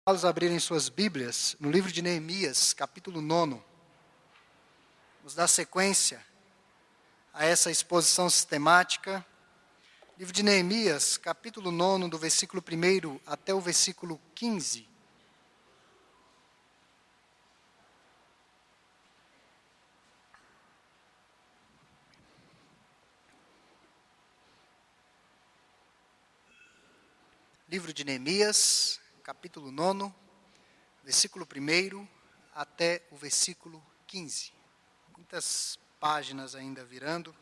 Vamos abrirem suas Bíblias no livro de Neemias, capítulo 9. Vamos dar sequência a essa exposição sistemática. Livro de Neemias, capítulo 9, do versículo 1 até o versículo 15. Livro de Neemias, capítulo 9, versículo 1 até o versículo 15. Muitas páginas ainda virando.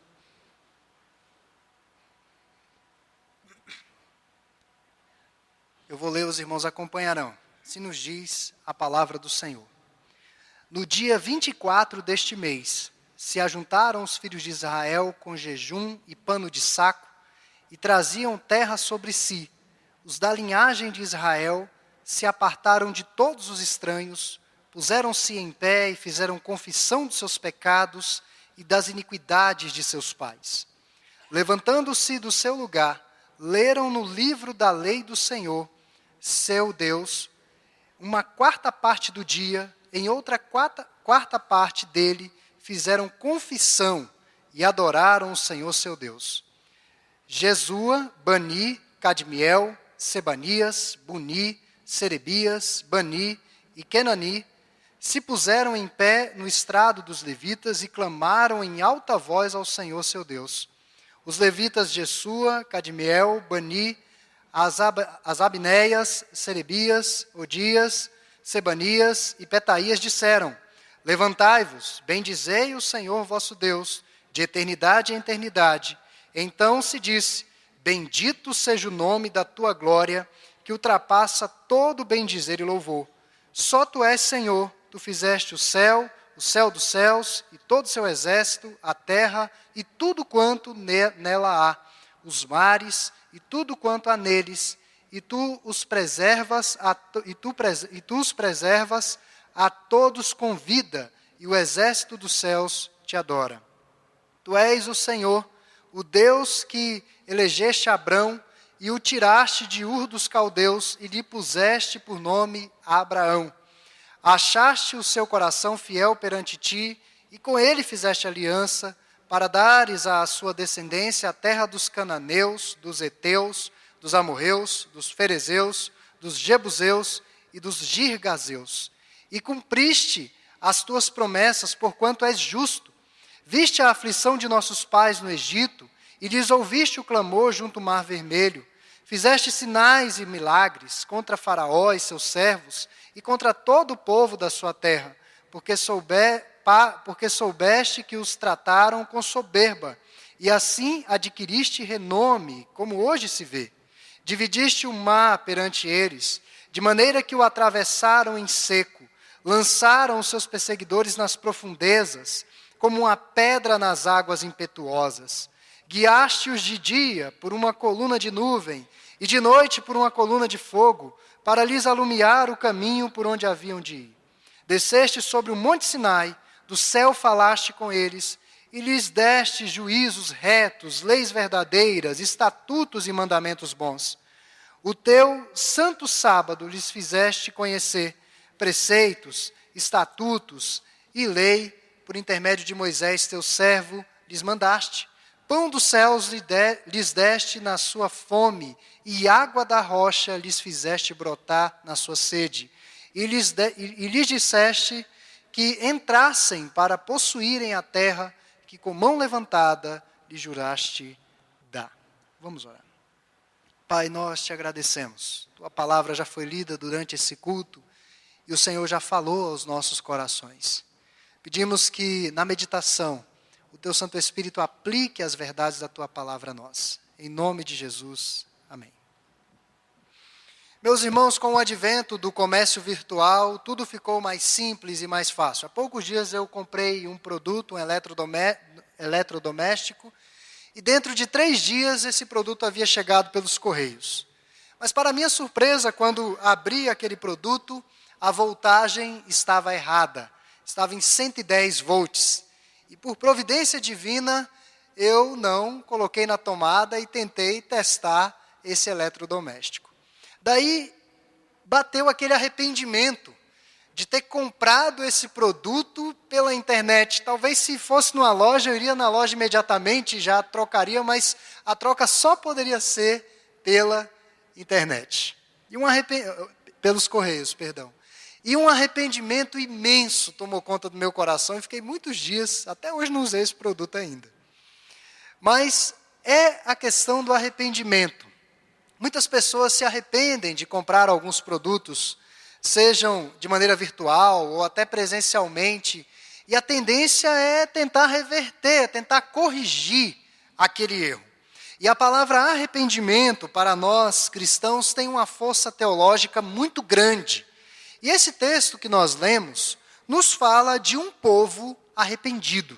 Eu vou ler, os irmãos acompanharão. Se nos diz a palavra do Senhor. No dia 24 deste mês, se ajuntaram os filhos de Israel com jejum e pano de saco, e traziam terra sobre si. Os da linhagem de Israel se apartaram de todos os estranhos, puseram-se em pé e fizeram confissão dos seus pecados e das iniquidades de seus pais. Levantando-se do seu lugar, leram no livro da lei do Senhor, seu Deus, uma quarta parte do dia, em outra quarta parte dele, fizeram confissão e adoraram o Senhor seu Deus. Jesua, Bani, Cadmiel, Sebanias, Buni, Serebias, Bani e Kenani se puseram em pé no estrado dos levitas e clamaram em alta voz ao Senhor seu Deus. Os levitas Jesua, Cadmiel, Bani, Asabneias, Serebias, Odias, Sebanias e Petaías disseram: levantai-vos, bendizei o Senhor vosso Deus, de eternidade em eternidade. Então se disse: bendito seja o nome da tua glória, que ultrapassa todo bendizer e louvor. Só tu és Senhor, tu fizeste o céu dos céus, e todo o seu exército, a terra, e tudo quanto nela há, os mares, e tudo quanto há neles, e tu os preservas, a todos com vida, e o exército dos céus te adora. Tu és o Senhor, o Deus que elegeste Abrão e o tiraste de Ur dos caldeus e lhe puseste por nome Abraão. Achaste o seu coração fiel perante ti e com ele fizeste aliança para dares à sua descendência a terra dos cananeus, dos heteus, dos amorreus, dos ferezeus, dos jebuseus e dos girgazeus. E cumpriste as tuas promessas, porquanto és justo. Viste a aflição de nossos pais no Egito, e lhes ouviste o clamor junto ao Mar Vermelho. Fizeste sinais e milagres contra Faraó e seus servos, e contra todo o povo da sua terra, porque soubeste que os trataram com soberba, e assim adquiriste renome, como hoje se vê. Dividiste o mar perante eles, de maneira que o atravessaram em seco, lançaram os seus perseguidores nas profundezas, como uma pedra nas águas impetuosas. Guiaste-os de dia por uma coluna de nuvem, e de noite por uma coluna de fogo, para lhes alumiar o caminho por onde haviam de ir. Desceste sobre o monte Sinai, do céu falaste com eles, e lhes deste juízos retos, leis verdadeiras, estatutos e mandamentos bons. O teu santo sábado lhes fizeste conhecer preceitos, estatutos e lei, por intermédio de Moisés, teu servo, lhes mandaste. Pão dos céus lhes deste na sua fome, e água da rocha lhes fizeste brotar na sua sede. E lhes disseste que entrassem para possuírem a terra que com mão levantada lhe juraste dar. Vamos orar. Pai, nós te agradecemos. Tua palavra já foi lida durante esse culto, e o Senhor já falou aos nossos corações. Pedimos que na meditação o teu Santo Espírito aplique as verdades da tua palavra a nós. Em nome de Jesus, amém. Meus irmãos, com o advento do comércio virtual, tudo ficou mais simples e mais fácil. Há poucos dias eu comprei um produto, um eletrodoméstico, e dentro de 3 dias esse produto havia chegado pelos correios. Mas para minha surpresa, quando abri aquele produto, a voltagem estava errada. Estava em 110 volts. E por providência divina, eu não coloquei na tomada e tentei testar esse eletrodoméstico. Daí, bateu aquele arrependimento de ter comprado esse produto pela internet. Talvez se fosse numa loja, eu iria na loja imediatamente e já trocaria, mas a troca só poderia ser pela internet. Pelos correios, perdão. E um arrependimento imenso tomou conta do meu coração e fiquei muitos dias, até hoje não usei esse produto ainda. Mas é a questão do arrependimento. Muitas pessoas se arrependem de comprar alguns produtos, sejam de maneira virtual ou até presencialmente, e a tendência é tentar reverter, tentar corrigir aquele erro. E a palavra arrependimento, para nós cristãos, tem uma força teológica muito grande. E esse texto que nós lemos nos fala de um povo arrependido.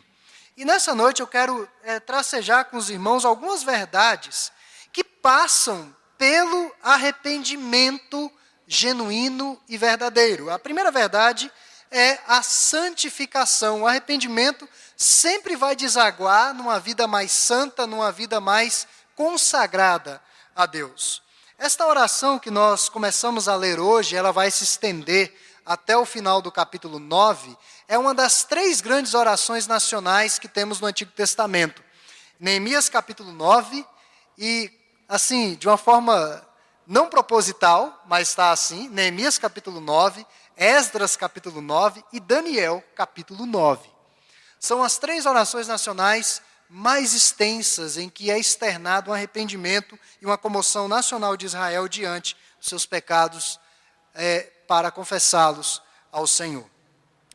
E nessa noite eu quero tracejar com os irmãos algumas verdades que passam pelo arrependimento genuíno e verdadeiro. A primeira verdade é a santificação. O arrependimento sempre vai desaguar numa vida mais santa, numa vida mais consagrada a Deus. Esta oração que nós começamos a ler hoje, ela vai se estender até o final do capítulo 9, é uma das 3 grandes orações nacionais que temos no Antigo Testamento. Neemias capítulo 9, e assim, de uma forma não proposital, mas está assim, Neemias capítulo 9, Esdras capítulo 9 e Daniel capítulo 9. São as 3 orações nacionais mais extensas em que é externado um arrependimento e uma comoção nacional de Israel diante dos seus pecados para confessá-los ao Senhor.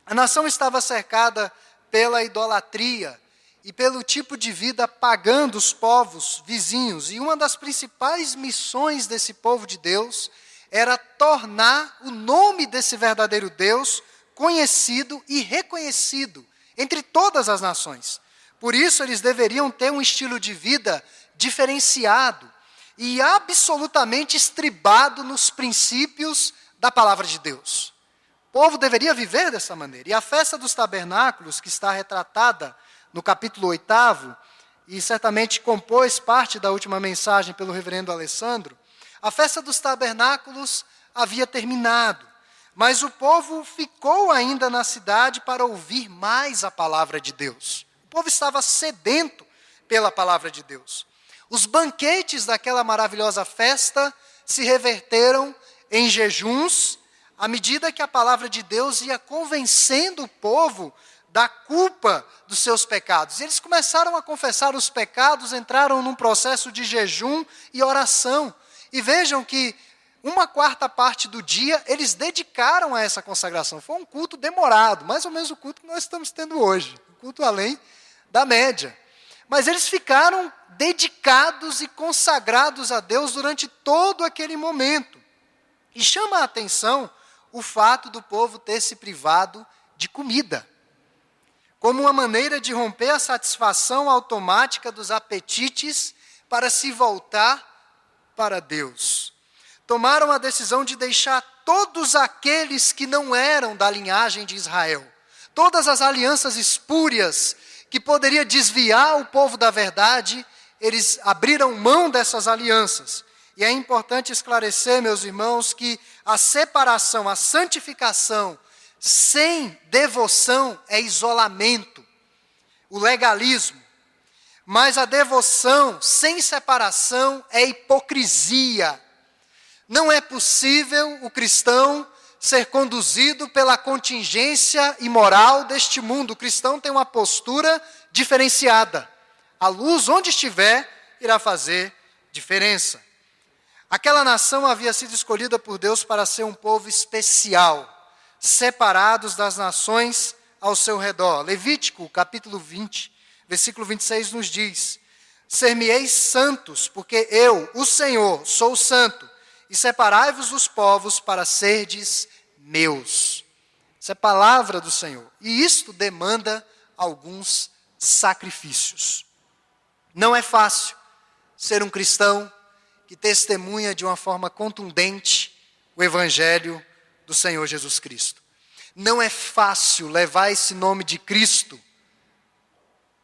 A nação estava cercada pela idolatria e pelo tipo de vida pagã dos povos vizinhos. E uma das principais missões desse povo de Deus era tornar o nome desse verdadeiro Deus conhecido e reconhecido entre todas as nações. Por isso, eles deveriam ter um estilo de vida diferenciado e absolutamente estribado nos princípios da palavra de Deus. O povo deveria viver dessa maneira. E a festa dos tabernáculos, que está retratada no capítulo 8, e certamente compôs parte da última mensagem pelo reverendo Alessandro, a festa dos tabernáculos havia terminado, mas o povo ficou ainda na cidade para ouvir mais a palavra de Deus. O povo estava sedento pela palavra de Deus. Os banquetes daquela maravilhosa festa se reverteram em jejuns, à medida que a palavra de Deus ia convencendo o povo da culpa dos seus pecados. E eles começaram a confessar os pecados, entraram num processo de jejum e oração. E vejam que 1/4 parte do dia eles dedicaram a essa consagração. Foi um culto demorado, mais ou menos o culto que nós estamos tendo hoje. Um culto além da média. Mas eles ficaram dedicados e consagrados a Deus durante todo aquele momento. E chama a atenção o fato do povo ter se privado de comida, como uma maneira de romper a satisfação automática dos apetites para se voltar para Deus. Tomaram a decisão de deixar todos aqueles que não eram da linhagem de Israel, todas as alianças espúrias que poderia desviar o povo da verdade, eles abriram mão dessas alianças. E é importante esclarecer, meus irmãos, que a separação, a santificação, sem devoção é isolamento, o legalismo. Mas a devoção sem separação é hipocrisia. Não é possível o cristão ser conduzido pela contingência imoral deste mundo. O cristão tem uma postura diferenciada. A luz, onde estiver, irá fazer diferença. Aquela nação havia sido escolhida por Deus para ser um povo especial, separados das nações ao seu redor. Levítico, capítulo 20, versículo 26 nos diz: ser-me-eis santos, porque eu, o Senhor, sou santo, e separai-vos dos povos para serdes meus. Isso é palavra do Senhor. E isto demanda alguns sacrifícios. Não é fácil ser um cristão que testemunha de uma forma contundente o Evangelho do Senhor Jesus Cristo. Não é fácil levar esse nome de Cristo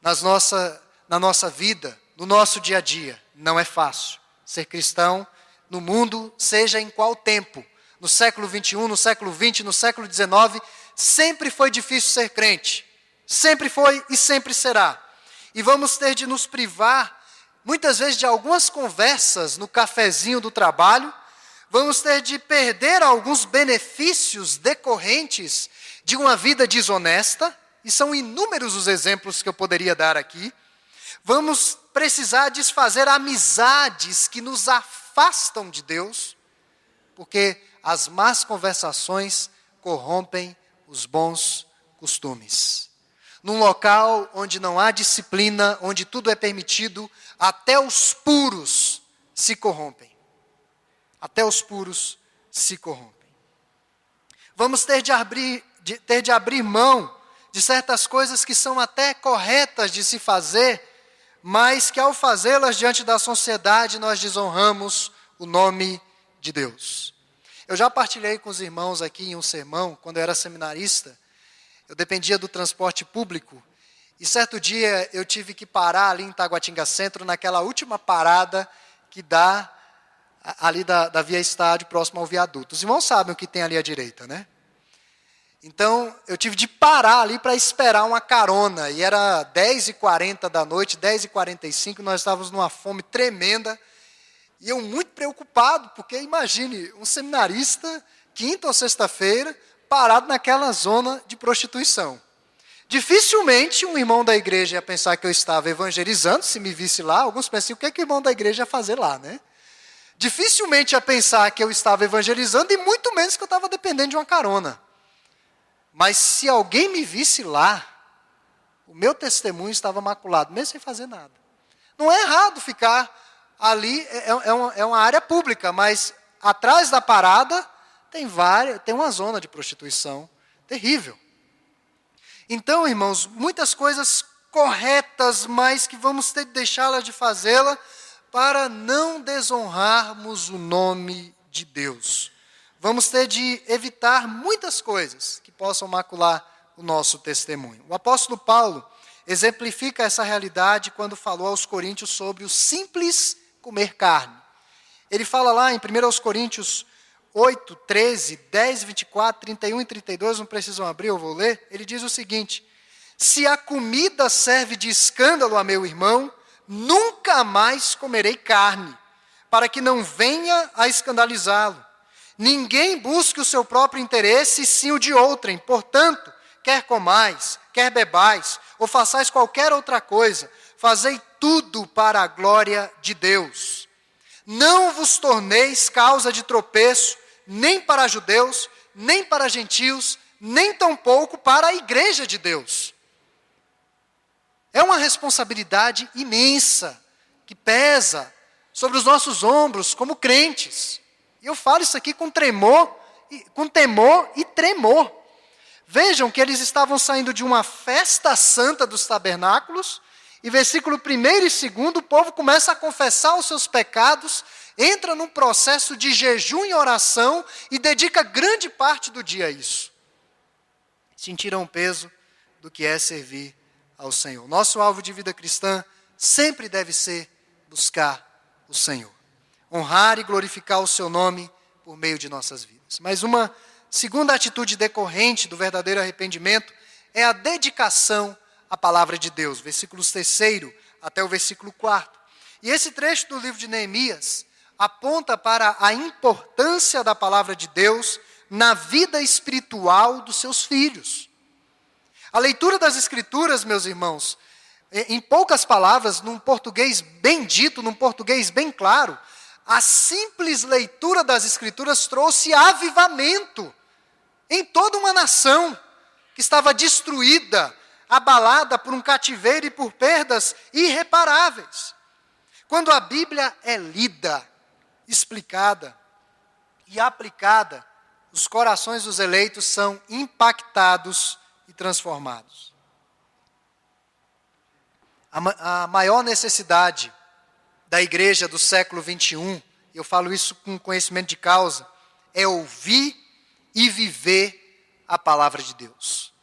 na nossa vida, no nosso dia a dia. Não é fácil ser cristão no mundo, seja em qual tempo no século 21, no século 20, no século 19, sempre foi difícil ser crente. Sempre foi e sempre será. E vamos ter de nos privar, muitas vezes, de algumas conversas no cafezinho do trabalho. Vamos ter de perder alguns benefícios decorrentes de uma vida desonesta. E são inúmeros os exemplos que eu poderia dar aqui. Vamos precisar desfazer amizades que nos afastam de Deus, porque as más conversações corrompem os bons costumes. Num local onde não há disciplina, onde tudo é permitido, até os puros se corrompem. Até os puros se corrompem. Vamos ter de abrir mão de certas coisas que são até corretas de se fazer, mas que ao fazê-las diante da sociedade nós desonramos o nome de Deus. Eu já partilhei com os irmãos aqui em um sermão, quando eu era seminarista, eu dependia do transporte público, e certo dia eu tive que parar ali em Taguatinga Centro, naquela última parada que dá ali da Via Estádio, próximo ao viaduto. Os irmãos sabem o que tem ali à direita, né? Então, eu tive de parar ali para esperar uma carona, e era 10h40 da noite, 10h45, nós estávamos numa fome tremenda, e eu muito preocupado, porque imagine, um seminarista, quinta ou sexta-feira, parado naquela zona de prostituição. Dificilmente um irmão da igreja ia pensar que eu estava evangelizando, se me visse lá, alguns pensam, o que é que o irmão da igreja ia fazer lá, né? Dificilmente ia pensar que eu estava evangelizando, e muito menos que eu estava dependendo de uma carona. Mas se alguém me visse lá, o meu testemunho estava maculado, mesmo sem fazer nada. Não é errado ficar ali, é uma área pública, mas atrás da parada tem uma zona de prostituição terrível. Então, irmãos, muitas coisas corretas, mas que vamos ter de deixá-las de fazê-la para não desonrarmos o nome de Deus. Vamos ter de evitar muitas coisas que possam macular o nosso testemunho. O apóstolo Paulo exemplifica essa realidade quando falou aos coríntios sobre o simples comer carne. Ele fala lá em 1 Coríntios 8, 13, 10, 24, 31 e 32, não precisam abrir, eu vou ler. Ele diz o seguinte: se a comida serve de escândalo a meu irmão, nunca mais comerei carne, para que não venha a escandalizá-lo. Ninguém busque o seu próprio interesse, sim o de outrem. Portanto, quer comais, quer bebais, ou façais qualquer outra coisa, fazei tudo para a glória de Deus. Não vos torneis causa de tropeço, nem para judeus, nem para gentios, nem tampouco para a igreja de Deus. É uma responsabilidade imensa, que pesa sobre os nossos ombros como crentes. E eu falo isso aqui com temor e tremor. Vejam que eles estavam saindo de uma festa santa dos tabernáculos, e versículo 1 e 2, o povo começa a confessar os seus pecados, entra num processo de jejum e oração, e dedica grande parte do dia a isso. Sentiram o peso do que é servir ao Senhor. Nosso alvo de vida cristã sempre deve ser buscar o Senhor. Honrar e glorificar o seu nome por meio de nossas vidas. Mas uma segunda atitude decorrente do verdadeiro arrependimento é a dedicação à palavra de Deus. Versículos 3 até o versículo 4. E esse trecho do livro de Neemias aponta para a importância da palavra de Deus na vida espiritual dos seus filhos. A leitura das Escrituras, meus irmãos, em poucas palavras, num português bem dito, num português bem claro, a simples leitura das Escrituras trouxe avivamento em toda uma nação que estava destruída, abalada por um cativeiro e por perdas irreparáveis. Quando a Bíblia é lida, explicada e aplicada, os corações dos eleitos são impactados e transformados. A maior necessidade da igreja do século 21, eu falo isso com conhecimento de causa, é ouvir e viver a palavra de Deus.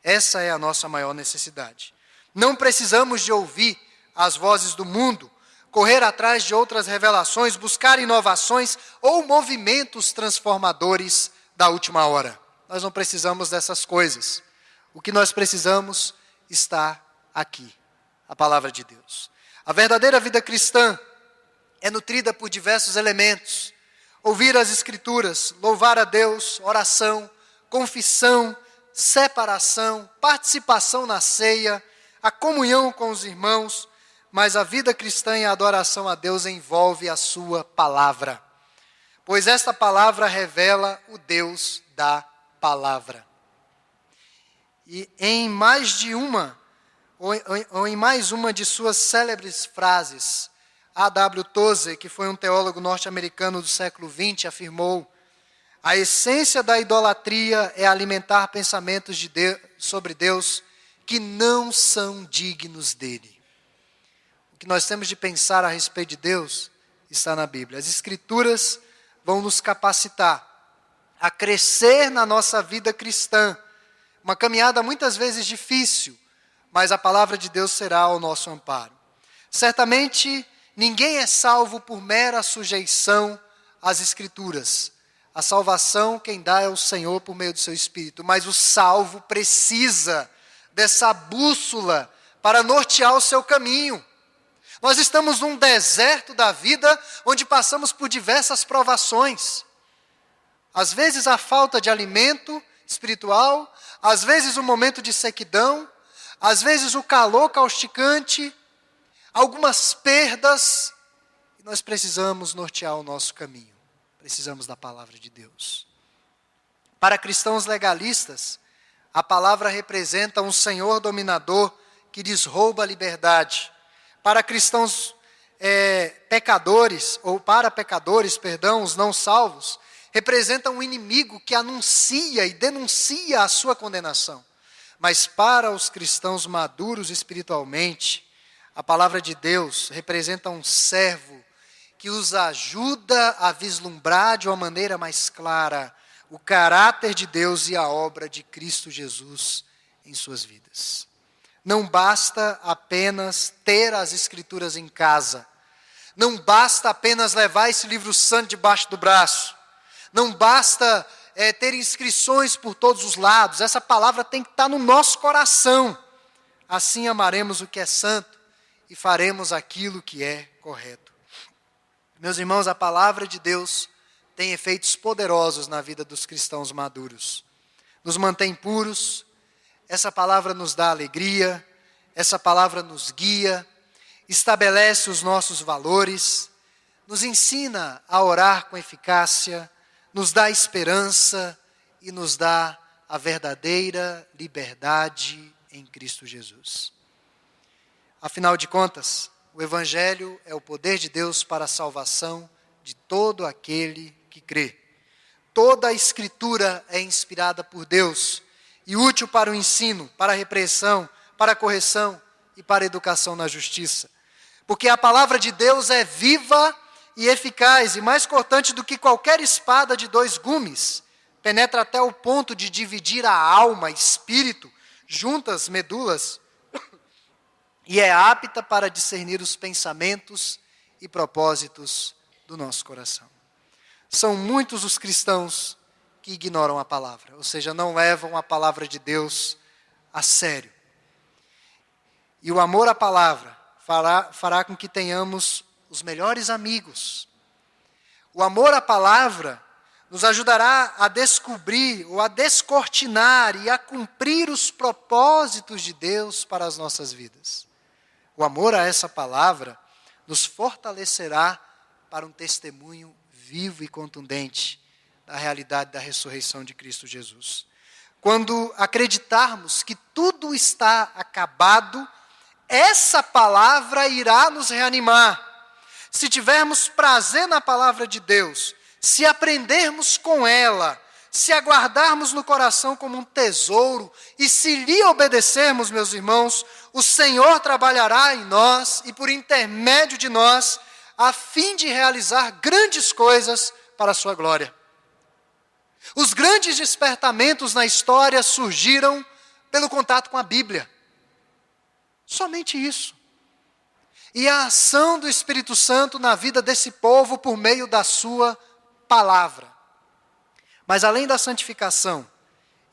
Essa é a nossa maior necessidade. Não precisamos de ouvir as vozes do mundo, correr atrás de outras revelações, buscar inovações ou movimentos transformadores da última hora. Nós não precisamos dessas coisas. O que nós precisamos está aqui, a palavra de Deus. A verdadeira vida cristã é nutrida por diversos elementos. Ouvir as Escrituras, louvar a Deus, oração, confissão, separação, participação na ceia, a comunhão com os irmãos, mas a vida cristã e a adoração a Deus envolve a sua palavra. Pois esta palavra revela o Deus da palavra. E em mais uma de suas célebres frases, A.W. Tozer, que foi um teólogo norte-americano do século XX, afirmou: a essência da idolatria é alimentar pensamentos sobre Deus que não são dignos dele. O que nós temos de pensar a respeito de Deus está na Bíblia. As Escrituras vão nos capacitar a crescer na nossa vida cristã. Uma caminhada muitas vezes difícil, mas a palavra de Deus será o nosso amparo. Certamente, ninguém é salvo por mera sujeição às Escrituras. A salvação quem dá é o Senhor por meio do seu Espírito, mas o salvo precisa dessa bússola para nortear o seu caminho. Nós estamos num deserto da vida onde passamos por diversas provações. Às vezes a falta de alimento espiritual, às vezes um momento de sequidão, às vezes o calor causticante, algumas perdas, e nós precisamos nortear o nosso caminho. Precisamos da palavra de Deus. Para cristãos legalistas, a palavra representa um senhor dominador que lhes rouba a liberdade. Para cristãos pecadores, os não salvos, representa um inimigo que anuncia e denuncia a sua condenação. Mas para os cristãos maduros espiritualmente, a palavra de Deus representa um servo que os ajuda a vislumbrar de uma maneira mais clara o caráter de Deus e a obra de Cristo Jesus em suas vidas. Não basta apenas ter as Escrituras em casa. Não basta apenas levar esse livro santo debaixo do braço. Não basta ter inscrições por todos os lados. Essa palavra tem que estar no nosso coração. Assim amaremos o que é santo e faremos aquilo que é correto. Meus irmãos, a palavra de Deus tem efeitos poderosos na vida dos cristãos maduros. Nos mantém puros, essa palavra nos dá alegria, essa palavra nos guia, estabelece os nossos valores, nos ensina a orar com eficácia, nos dá esperança e nos dá a verdadeira liberdade em Cristo Jesus. Afinal de contas, o Evangelho é o poder de Deus para a salvação de todo aquele que crê. Toda a Escritura é inspirada por Deus e útil para o ensino, para a repreensão, para a correção e para a educação na justiça. Porque a palavra de Deus é viva e eficaz e mais cortante do que qualquer espada de 2 gumes. Penetra até o ponto de dividir a alma, espírito, juntas, medulas, e é apta para discernir os pensamentos e propósitos do nosso coração. São muitos os cristãos que ignoram a palavra, ou seja, não levam a palavra de Deus a sério. E o amor à palavra fará com que tenhamos os melhores amigos. O amor à palavra nos ajudará a descobrir ou a descortinar e a cumprir os propósitos de Deus para as nossas vidas. O amor a essa palavra nos fortalecerá para um testemunho vivo e contundente da realidade da ressurreição de Cristo Jesus. Quando acreditarmos que tudo está acabado, essa palavra irá nos reanimar. Se tivermos prazer na palavra de Deus, se aprendermos com ela, se aguardarmos no coração como um tesouro e se lhe obedecermos, meus irmãos, o Senhor trabalhará em nós e por intermédio de nós, a fim de realizar grandes coisas para a sua glória. Os grandes despertamentos na história surgiram pelo contato com a Bíblia. Somente isso. e a ação do Espírito Santo na vida desse povo por meio da sua palavra. Mas além da santificação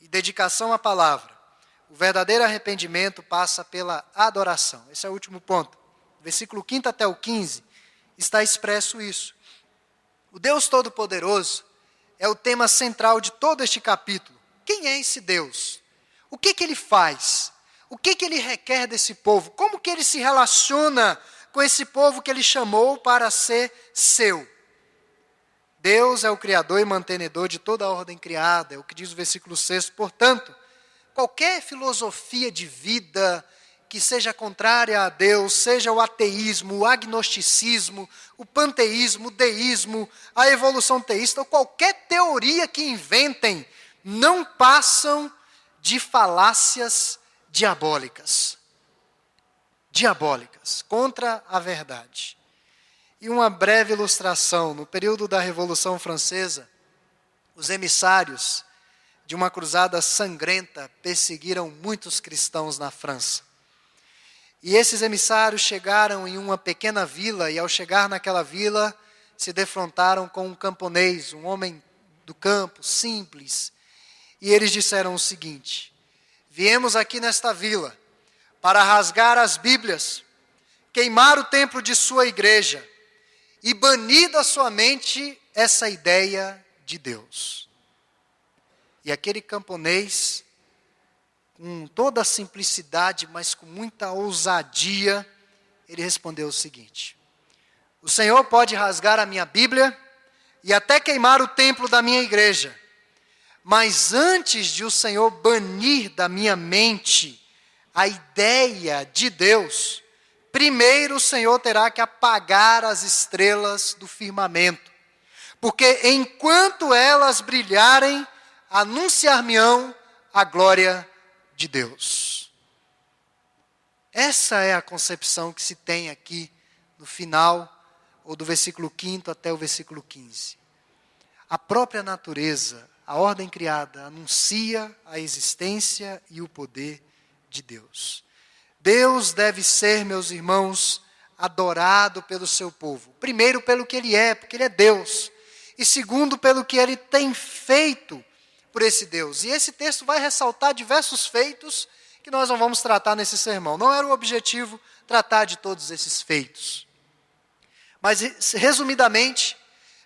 e dedicação à palavra, o verdadeiro arrependimento passa pela adoração. Esse é o último ponto. Versículo 5 até o 15 está expresso isso. O Deus Todo-Poderoso é o tema central de todo este capítulo. Quem é esse Deus? O que Ele faz? O que Ele requer desse povo? Como que Ele se relaciona com esse povo que Ele chamou para ser seu? Deus é o Criador e mantenedor de toda a ordem criada, é o que diz o versículo 6. Portanto, qualquer filosofia de vida que seja contrária a Deus, seja o ateísmo, o agnosticismo, o panteísmo, o deísmo, a evolução teísta, ou qualquer teoria que inventem, não passam de falácias diabólicas. Diabólicas, contra a verdade. E uma breve ilustração: no período da Revolução Francesa, os emissários de uma cruzada sangrenta perseguiram muitos cristãos na França. E esses emissários chegaram em uma pequena vila, e ao chegar naquela vila, se defrontaram com um camponês, um homem do campo, simples. E eles disseram o seguinte: viemos aqui nesta vila para rasgar as Bíblias, queimar o templo de sua igreja e banir da sua mente essa ideia de Deus. E aquele camponês, com toda a simplicidade, mas com muita ousadia, ele respondeu o seguinte: o Senhor pode rasgar a minha Bíblia e até queimar o templo da minha igreja, mas antes de o Senhor banir da minha mente a ideia de Deus, primeiro o Senhor terá que apagar as estrelas do firmamento, porque enquanto elas brilharem, anunciar-me-ão a glória de Deus. Essa é a concepção que se tem aqui no final, ou do versículo 5 até o versículo 15. A própria natureza, a ordem criada, anuncia a existência e o poder de Deus. Deus deve ser, meus irmãos, adorado pelo seu povo. Primeiro, pelo que Ele é, porque Ele é Deus. E segundo, pelo que Ele tem feito por esse Deus. E esse texto vai ressaltar diversos feitos que nós não vamos tratar nesse sermão. Não era o objetivo tratar de todos esses feitos. Mas, resumidamente,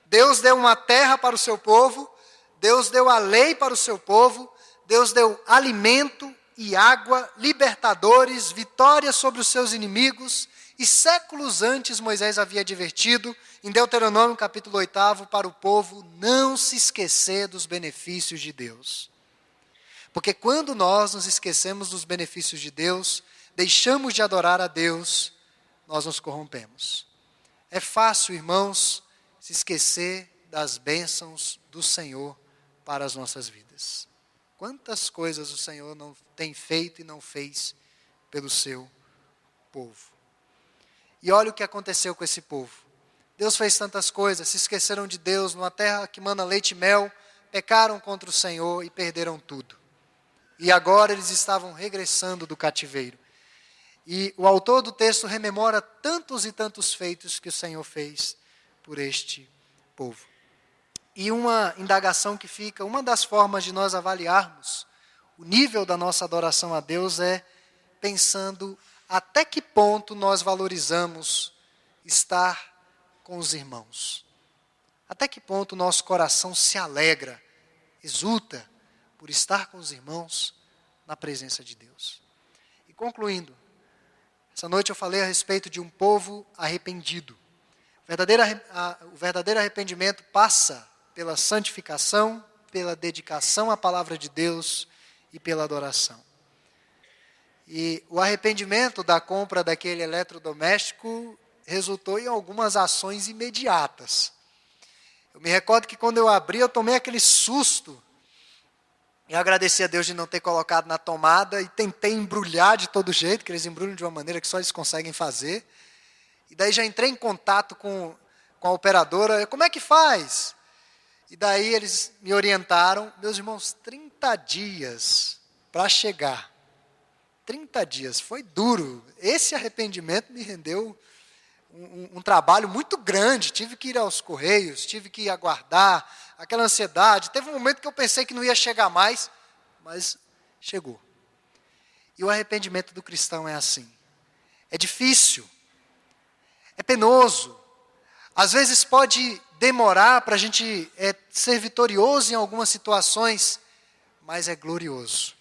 Deus deu uma terra para o seu povo, Deus deu a lei para o seu povo, Deus deu alimento e água, libertadores, vitória sobre os seus inimigos, e séculos antes Moisés havia advertido, em Deuteronômio capítulo 8, para o povo não se esquecer dos benefícios de Deus. Porque quando nós nos esquecemos dos benefícios de Deus, deixamos de adorar a Deus, nós nos corrompemos. É fácil, irmãos, se esquecer das bênçãos do Senhor para as nossas vidas. Quantas coisas o Senhor não tem feito e não fez pelo seu povo. E olha o que aconteceu com esse povo. Deus fez tantas coisas, se esqueceram de Deus, numa terra que mana leite e mel, pecaram contra o Senhor e perderam tudo. E agora eles estavam regressando do cativeiro. E o autor do texto rememora tantos e tantos feitos que o Senhor fez por este povo. E uma indagação que fica, uma das formas de nós avaliarmos o nível da nossa adoração a Deus é pensando até que ponto nós valorizamos estar com os irmãos. Até que ponto o nosso coração se alegra, exulta por estar com os irmãos na presença de Deus. E concluindo, essa noite eu falei a respeito de um povo arrependido. O verdadeiro arrependimento passa pela santificação, pela dedicação à palavra de Deus e pela adoração. E o arrependimento da compra daquele eletrodoméstico resultou em algumas ações imediatas. Eu me recordo que quando eu abri, eu tomei aquele susto. Eu agradeci a Deus de não ter colocado na tomada e tentei embrulhar de todo jeito, que eles embrulham de uma maneira que só eles conseguem fazer. E daí já entrei em contato com a operadora. Como é que faz? E daí eles me orientaram. Meus irmãos, 30 dias para chegar. 30 dias, foi duro. Esse arrependimento me rendeu um trabalho muito grande, tive que ir aos correios, tive que aguardar, aquela ansiedade. Teve um momento que eu pensei que não ia chegar mais, mas chegou. E o arrependimento do cristão é assim. É difícil, é penoso. Às vezes pode demorar para a gente ser vitorioso em algumas situações, mas é glorioso.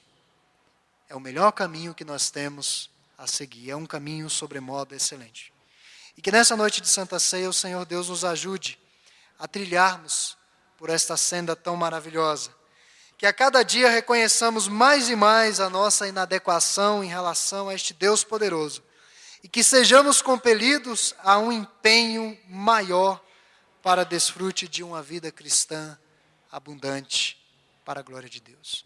É o melhor caminho que nós temos a seguir. É um caminho sobremodo excelente. E que nessa noite de Santa Ceia o Senhor Deus nos ajude a trilharmos por esta senda tão maravilhosa. Que a cada dia reconheçamos mais e mais a nossa inadequação em relação a este Deus poderoso. E que sejamos compelidos a um empenho maior para desfrute de uma vida cristã abundante para a glória de Deus.